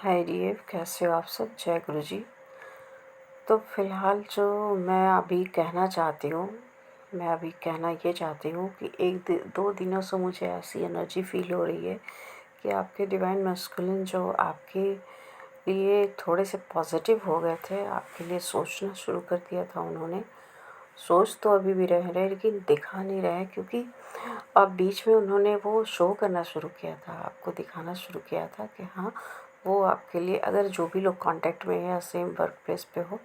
Hi dear, कैसे हो आप सब। जय गुरु जी। तो फ़िलहाल जो मैं अभी कहना चाहती हूँ, मैं अभी कहना ये चाहती हूँ कि 1 2 दिनों से मुझे ऐसी एनर्जी फ़ील हो रही है कि आपके डिवाइन मैस्कुलिन जो आपके लिए थोड़े से पॉजिटिव हो गए थे, आपके लिए सोचना शुरू कर दिया था उन्होंने। सोच तो अभी भी रहे हैं लेकिन दिखा नहीं रहे हैं, क्योंकि अब बीच में उन्होंने वो शो करना शुरू किया था, आपको दिखाना शुरू किया था कि हाँ, वो आपके लिए, अगर जो भी लोग कांटेक्ट में है या सेम वर्क प्लेस पे हो,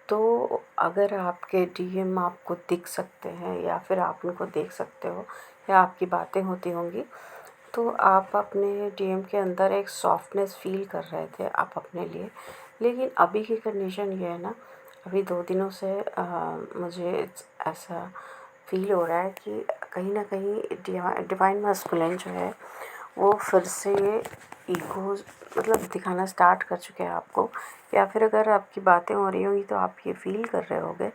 तो अगर आपके डीएम आपको दिख सकते हैं या फिर आप उनको देख सकते हो या आपकी बातें होती होंगी, तो आप अपने डीएम के अंदर एक सॉफ्टनेस फ़ील कर रहे थे आप अपने लिए। लेकिन अभी की कंडीशन ये है ना, अभी 2 दिनों से मुझे ऐसा फ़ील हो रहा है कि कहीं न कहीं डिवाइन मैस्कुलिन जो है वो फिर से ईगो मतलब दिखाना स्टार्ट कर चुके हैं आपको। या फिर अगर आपकी बातें हो रही होंगी तो आप ये फ़ील कर रहे होंगे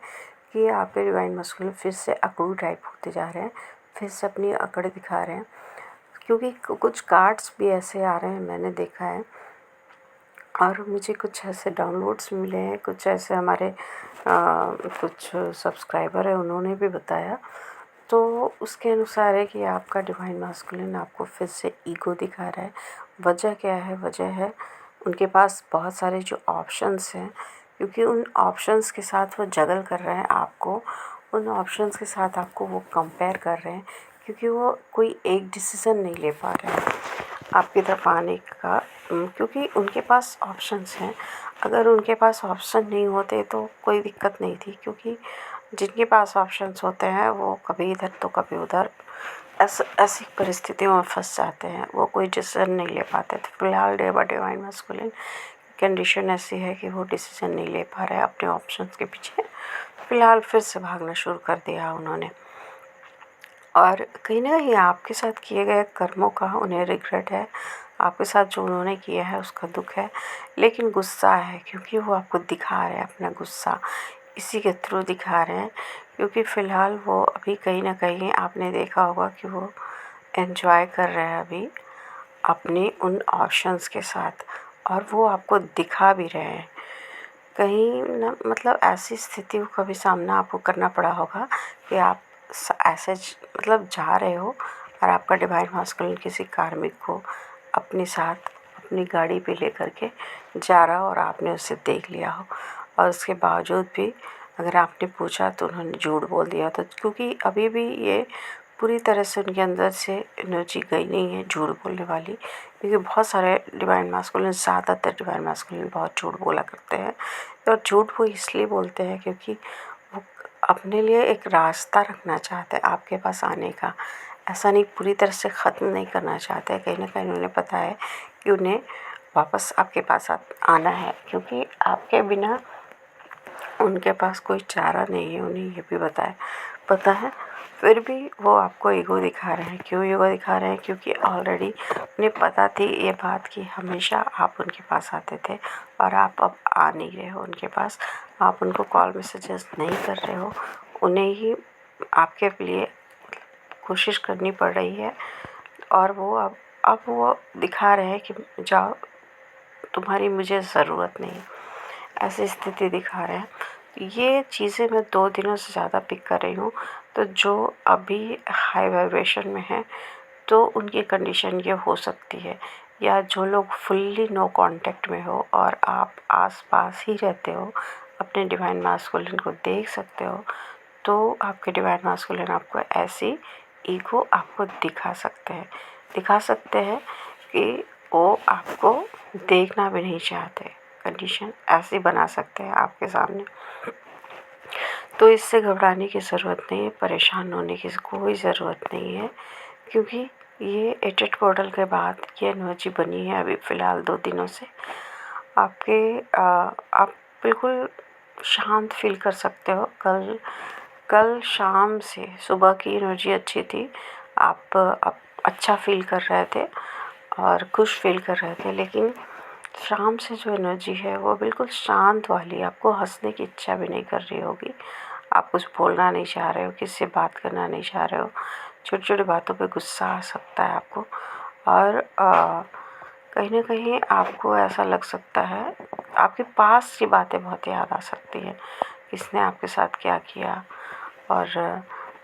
कि आपके डिवाइन मैस्कुलिन फिर से अकड़ू टाइप होते जा रहे हैं, फिर से अपनी अकड़ दिखा रहे हैं। क्योंकि कुछ कार्ड्स भी ऐसे आ रहे हैं, मैंने देखा है, और मुझे कुछ ऐसे डाउनलोड्स मिले हैं, कुछ ऐसे हमारे कुछ सब्सक्राइबर है उन्होंने भी बताया। तो उसके अनुसार है कि आपका डिवाइन मैस्कुलिन आपको फिर से ईगो दिखा रहा है। वजह क्या है? वजह है उनके पास बहुत सारे जो ऑप्शंस हैं, क्योंकि उन ऑप्शंस के साथ वो जगल कर रहे हैं आपको, उन ऑप्शंस के साथ आपको वो कंपेयर कर रहे हैं, क्योंकि वो कोई एक डिसीज़न नहीं ले पा रहे हैं आपकी तरफ आने का। क्योंकि उनके पास ऑप्शंस हैं। अगर उनके पास ऑप्शन नहीं होते तो कोई दिक्कत नहीं थी, क्योंकि जिनके पास ऑप्शंस होते हैं वो कभी इधर तो कभी उधर ऐसी परिस्थितियों में फंस जाते हैं, वो कोई डिसीज़न नहीं ले पाते। तो फिलहाल डिवाइन मैस्कुलिन कंडीशन ऐसी है कि वो डिसीज़न नहीं ले पा रहे हैं अपने ऑप्शंस के पीछे। फिलहाल फिर से भागना शुरू कर दिया उन्होंने, और कहीं ना कहीं आपके साथ किए गए कर्मों का उन्हें रिग्रेट है। आपके साथ जो उन्होंने किया है उसका दुख है, लेकिन गुस्सा है, क्योंकि वो आपको दिखा रहे हैं अपना गुस्सा, इसी के थ्रू दिखा रहे हैं। क्योंकि फ़िलहाल वो अभी कहीं ना कहीं आपने देखा होगा कि वो एन्जॉय कर रहे हैं अभी अपने उन ऑप्शंस के साथ, और वो आपको दिखा भी रहे हैं। कहीं ना मतलब ऐसी स्थितियों का भी सामना आपको करना पड़ा होगा कि आप ऐसे मतलब जा रहे हो और आपका डिवाइन मैस्कुलिन किसी कार्मिक को अपने साथ अपनी गाड़ी पे लेकर के जा रहा हो और आपने उसे देख लिया हो, और उसके बावजूद भी अगर आपने पूछा तो उन्होंने झूठ बोल दिया। तो क्योंकि अभी भी ये पूरी तरह से उनके अंदर से एनर्जी गई नहीं है झूठ बोलने वाली, क्योंकि बहुत सारे डिवाइन मैस्कुलिन, ज़्यादातर डिवाइन मैस्कुलिन बहुत झूठ बोला करते हैं। और झूठ वो इसलिए बोलते हैं क्योंकि वो अपने लिए एक रास्ता रखना चाहते हैं आपके पास आने का। ऐसा नहीं, पूरी तरह से ख़त्म नहीं करना चाहते। कहीं ना कहीं उन्हें पता है कि उन्हें वापस आपके पास आना है, क्योंकि आपके बिना उनके पास कोई चारा नहीं है, उन्हें ये भी पता है। फिर भी वो आपको ईगो दिखा रहे हैं। क्यों ईगो दिखा रहे हैं? क्योंकि ऑलरेडी उन्हें पता थी ये बात कि हमेशा आप उनके पास आते थे, और आप अब आ नहीं रहे हो उनके पास। आप उनको कॉल मैसेजेस नहीं कर रहे हो, उन्हें ही आपके लिए कोशिश करनी पड़ रही है। और वो अब वो दिखा रहे हैं कि जाओ, तुम्हारी मुझे ज़रूरत नहीं, ऐसी स्थिति दिखा रहे हैं। ये चीज़ें मैं 2 दिनों से ज़्यादा पिक कर रही हूँ। तो जो अभी हाई वाइब्रेशन में है तो उनकी कंडीशन ये हो सकती है, या जो लोग फुल्ली नो कांटेक्ट में हो और आप आस-पास ही रहते हो, अपने डिवाइन मैस्कुलिन को देख सकते हो, तो आपके डिवाइन मैस्कुलिन आपको ऐसी ईगो आपको दिखा सकते हैं कि वो आपको देखना भी नहीं चाहते। कंडीशन ऐसी बना सकते हैं आपके सामने। तो इससे घबराने की ज़रूरत नहीं है, परेशान होने की कोई ज़रूरत नहीं है, क्योंकि ये एटेट पोर्टल के बाद ये एनर्जी बनी है अभी फ़िलहाल 2 दिनों से। आप बिल्कुल शांत फील कर सकते हो। कल शाम से सुबह की एनर्जी अच्छी थी, आप अच्छा फील कर रहे थे और खुश फील कर रहे थे, लेकिन शाम से जो एनर्जी है वो बिल्कुल शांत वाली, आपको हंसने की इच्छा भी नहीं कर रही होगी, आप कुछ बोलना नहीं चाह रहे हो, किसी से बात करना नहीं चाह रहे हो, छोटी छोटी बातों पे गुस्सा आ सकता है आपको। और कहीं न कहीं आपको ऐसा लग सकता है, आपके पास की बातें बहुत याद आ सकती हैं, किसने आपके साथ क्या किया और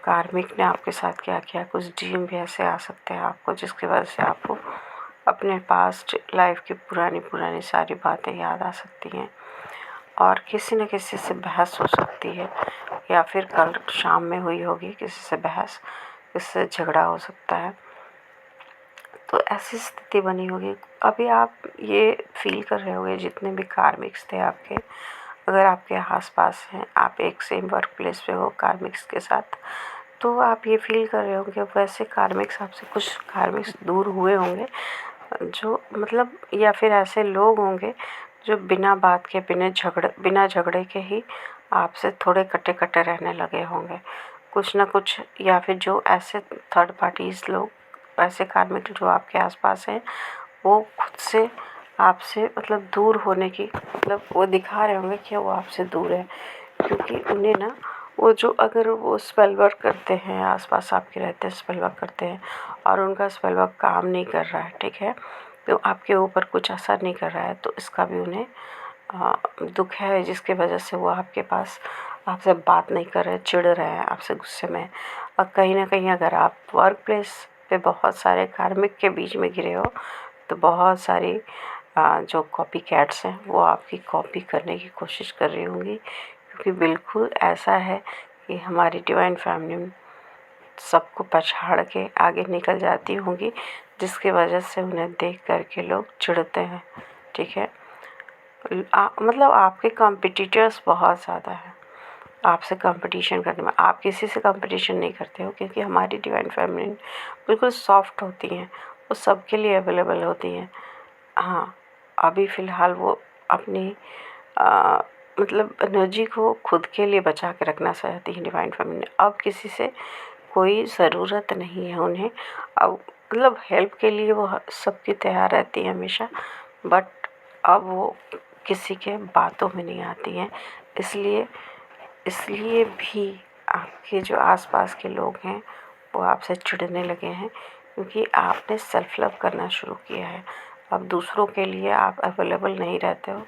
कार्मिक ने आपके साथ क्या किया। कुछ ड्रीम भी ऐसे आ सकते हैं आपको जिसकी वजह से आपको अपने पास्ट लाइफ की पुरानी सारी बातें याद आ सकती हैं और किसी न किसी से बहस हो सकती है या फिर कल शाम में हुई होगी किसी से बहस, किसी से झगड़ा हो सकता है। तो ऐसी स्थिति बनी होगी। अभी आप ये फ़ील कर रहे होंगे जितने भी कार्मिक्स थे आपके, अगर आपके आस-पास हैं, आप एक सेम वर्क प्लेस पे हो कार्मिक्स के साथ, तो आप ये फ़ील कर रहे होंगे वैसे कार्मिक्स आपसे कुछ कार्मिक्स दूर हुए होंगे, जो मतलब या फिर ऐसे लोग होंगे जो बिना बात के बिना झगड़े के ही आपसे थोड़े कटे-कटे रहने लगे होंगे। कुछ न कुछ या फिर जो ऐसे थर्ड पार्टीज़ लोग, ऐसे कार्मिक जो आपके आस-पास हैं, वो खुद से आपसे मतलब दूर होने की मतलब वो दिखा रहे होंगे कि वो आपसे दूर है। क्योंकि उन्हें ना वो जो अगर वो स्पेल वर्क करते हैं, आस-पास आपके रहते हैं, स्पेल वर्क करते हैं और उनका स्पेल वर्क काम नहीं कर रहा है, ठीक है? तो आपके ऊपर कुछ असर नहीं कर रहा है, तो इसका भी उन्हें दुःख है जिसकी वजह से वो आपके पास आपसे बात नहीं कर रहे, चिढ़ रहे हैं, आपसे गुस्से में हैं। और कहीं न कहीं अगर आप वर्क प्लेस पे बहुत सारे कार्मिक के बीच में घिरे हो, तो बहुत सारी जो कॉपी कैट्स हैं वो आपकी कॉपी करने की कोशिश कर रही होंगी। क्योंकि बिल्कुल ऐसा है कि हमारी डिवाइन फैमिली सबको पछाड़ के आगे निकल जाती होंगी, जिसकी वजह से उन्हें देख कर के लोग चिढ़ते हैं, ठीक है? मतलब आपके कॉम्पिटिटर्स बहुत ज़्यादा हैं, आपसे कंपटीशन करने में। आप किसी से कंपटीशन नहीं करते हो क्योंकि हमारी डिवाइन फैमिली बिल्कुल सॉफ्ट होती हैं, वो सबके लिए अवेलेबल होती हैं। हाँ, अभी फ़िलहाल वो अपनी अ, मतलब एनर्जी को खुद के लिए बचा के रखना चाहती हैं डिवाइन फैमिली। अब किसी से कोई ज़रूरत नहीं है उन्हें। अब मतलब हेल्प के लिए वो सबकी तैयार रहती है हमेशा, बट अब वो किसी के बातों में नहीं आती हैं। इसलिए इसलिए भी आपके जो आस-पास के लोग हैं वो आपसे चिढ़ने लगे हैं क्योंकि आपने सेल्फ लव करना शुरू किया है। अब दूसरों के लिए आप अवेलेबल नहीं रहते हो,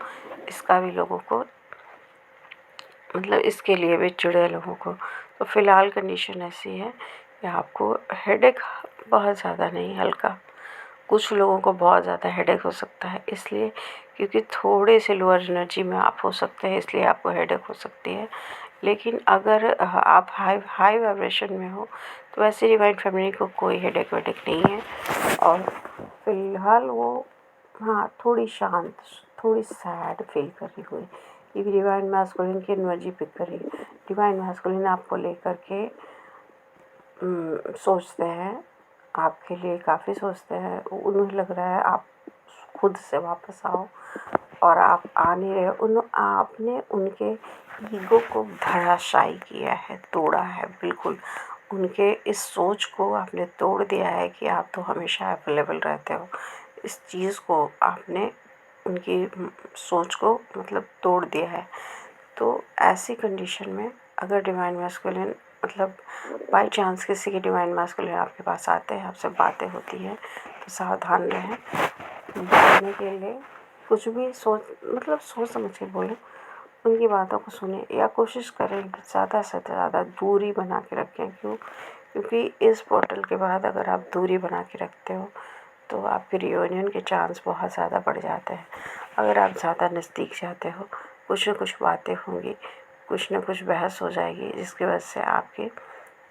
इसका भी लोगों को मतलब इसके लिए भी चिढ़ है लोगों को। तो फ़िलहाल कंडीशन ऐसी है कि आपको हेडेक बहुत ज़्यादा नहीं, हल्का। कुछ लोगों को बहुत ज़्यादा हेडेक हो सकता है, इसलिए क्योंकि थोड़े से लोअर एनर्जी में आप हो सकते हैं, इसलिए आपको हेडेक हो सकती है। लेकिन अगर आप हाई हाई वाइब्रेशन में हो तो वैसे डिवाइन फैमिली को कोई हेडेक वेडेक नहीं है। और फ़िलहाल वो हाँ, थोड़ी शांत, थोड़ी सैड फील कर रही हुई, क्योंकि डिवाइन मैस्कुलिन की एनर्जी पिक कर रही है। डिवाइन मैस्कुलिन आपको लेकर के सोचते हैं, आपके लिए काफ़ी सोचते हैं। उन्हें लग रहा है आप खुद से वापस आओ और आप आ नहीं रहे हो। आपने उनके ईगो को धराशायी किया है, तोड़ा है बिल्कुल। उनके इस सोच को आपने तोड़ दिया है कि आप तो हमेशा अवेलेबल रहते हो। इस चीज़ को आपने उनकी सोच को मतलब तोड़ दिया है। तो ऐसी कंडीशन में अगर डिवाइन मैस्कुलिन मतलब बाय चांस किसी के डिवाइन मैस्कुलिन आपके पास आते हैं, आपसे बातें होती हैं, तो सावधान रहें। बोलने के लिए कुछ भी सोच समझ के बोलें, उनकी बातों को सुनें या कोशिश करें कि ज़्यादा से ज़्यादा दूरी बना के रखें। क्योंकि इस पोर्टल के बाद अगर आप दूरी बना के रखते हो तो आपके रियूनियन के चांस बहुत ज़्यादा बढ़ जाते हैं। अगर आप ज़्यादा नज़दीक जाते हो, कुछ न कुछ बातें होंगी, कुछ न कुछ बहस हो जाएगी जिसकी वजह से आपके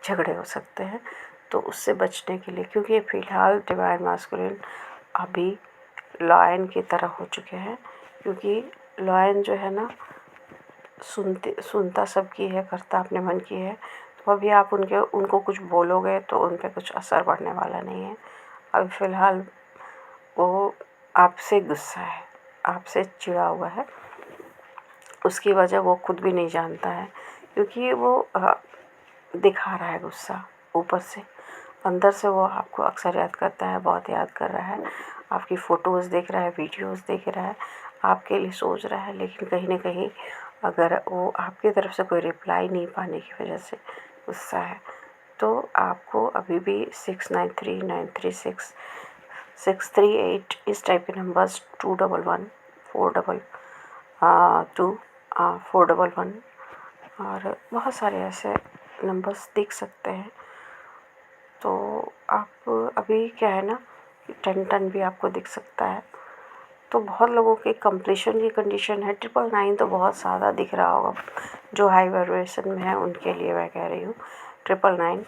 झगड़े हो सकते हैं। तो उससे बचने के लिए, क्योंकि फ़िलहाल डिवाइन मैस्कुलिन अभी लॉयन की तरह हो चुके हैं, क्योंकि लॉयन जो है ना सुनता सबकी है, करता अपने मन की है। तो अभी आप उनको कुछ बोलोगे तो उन पे कुछ असर पड़ने वाला नहीं है। अभी फ़िलहाल वो आपसे गुस्सा है, आपसे चिढ़ा हुआ है। उसकी वजह वो खुद भी नहीं जानता है, क्योंकि वो दिखा रहा है गुस्सा ऊपर से। अंदर से वो आपको अक्सर याद करता है, बहुत याद कर रहा है। आपकी फ़ोटोज़ देख रहा है, वीडियोज़ देख रहा है, आपके लिए सोच रहा है। लेकिन कहीं न कहीं अगर वो आपकी तरफ से कोई रिप्लाई नहीं पाने की वजह से गुस्सा है, तो आपको अभी भी 693936 638 इस टाइप के नंबर्स, 211 422 411 और बहुत सारे ऐसे नंबर्स दिख सकते हैं। तो आप अभी क्या है ना कि 10 भी आपको दिख सकता है। तो बहुत लोगों के कंप्लीशन की कंडीशन है। 999 तो बहुत ज़्यादा दिख रहा होगा, जो हाई वाइब्रेशन में है उनके लिए मैं कह रही हूँ। 999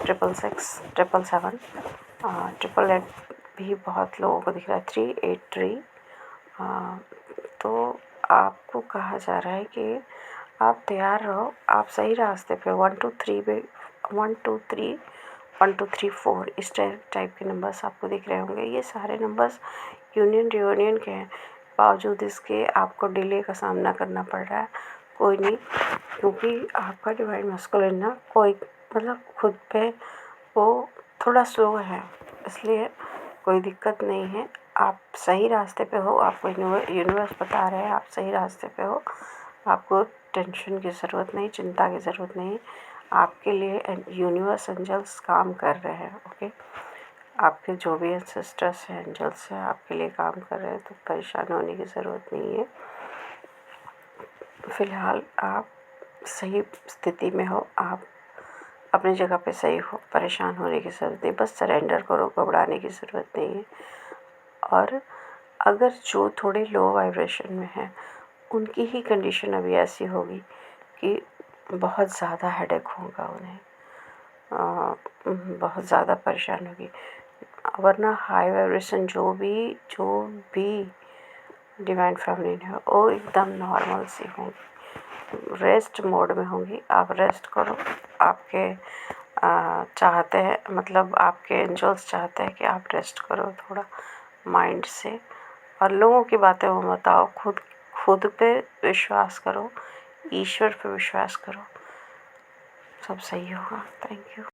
666 777 888 भी बहुत लोगों को दिख रहा है। 383 तो आपको कहा जा रहा है कि आप तैयार रहो, आप सही रास्ते पे 1 2 3 पे 1 2 3 1 2 3 4 इस टाइप के नंबर्स आपको दिख रहे होंगे। ये सारे नंबर्स यूनियन रियूनियन के हैं, बावजूद इसके आपको डिले का सामना करना पड़ रहा है। कोई नहीं, क्योंकि आपका डिवाइन मैस्कुलिन ना कोई मतलब खुद पे वो थोड़ा स्लो है, इसलिए कोई दिक्कत नहीं है। आप सही रास्ते पे हो, आपको यूनिवर्स बता रहे हैं आप सही रास्ते पे हो। आपको टेंशन की ज़रूरत नहीं, चिंता की ज़रूरत नहीं। आपके लिए यूनिवर्स एंजल्स काम कर रहे हैं। ओके, आपके जो भी एंसेस्टर्स हैं, एंजल्स हैं, आपके लिए काम कर रहे हैं, तो परेशान होने की ज़रूरत नहीं है। फ़िलहाल आप सही स्थिति में हो, आप अपनी जगह पे सही हो, परेशान होने की ज़रूरत नहीं, बस सरेंडर करो, घबराने की ज़रूरत नहीं है। और अगर जो थोड़े लो वाइब्रेशन में हैं, उनकी ही कंडीशन अभी ऐसी होगी कि बहुत ज़्यादा हेडेक होगा उन्हें, बहुत ज़्यादा परेशान होगी। वरना हाई वाइब्रेशन जो भी डिवाइन फेमिनिन है वो एकदम नॉर्मल सी होंगी, रेस्ट मोड में होंगी। आप रेस्ट करो, आपके चाहते हैं, मतलब आपके एंजल्स चाहते हैं कि आप रेस्ट करो थोड़ा माइंड से, और लोगों की बातें वो मत आओ। खुद पे विश्वास करो, ईश्वर पे विश्वास करो, सब सही होगा। Thank you.